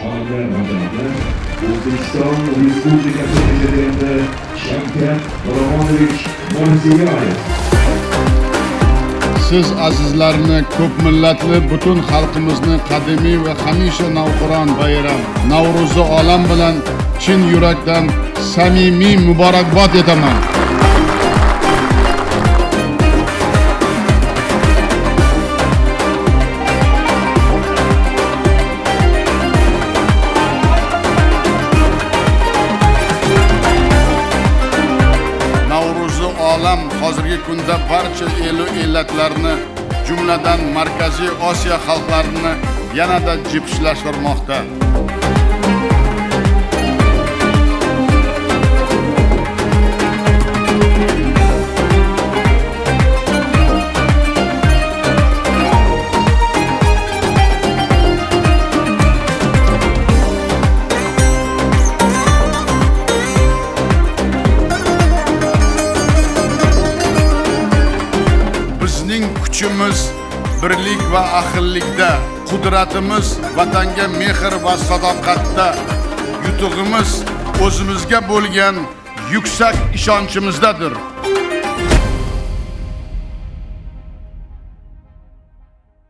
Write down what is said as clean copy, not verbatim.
Olimlar nazarida O'zbekiston Respublikasi Prezidenti Shavkat Miromonovich Mirziyoyev. Siz azizlarni ko'p millatli butun xalqimizni qadimiy va hamisha navqiron bayram Navro'zi olam bilan chin yurakdan samimiy muborakbod etaman. Navro'zi olam hozirgi kunda barcha elu ellatlarni, jumladan Markaziy Osiyo xalqlarini yanada jipslashtirmoqda. Bizning kuchimiz birlik va ahillikda, qudratimiz vatanga mehr va sadoqatda, yutug'imiz o'zimizga bo'lgan yuksak ishonchimizdadir.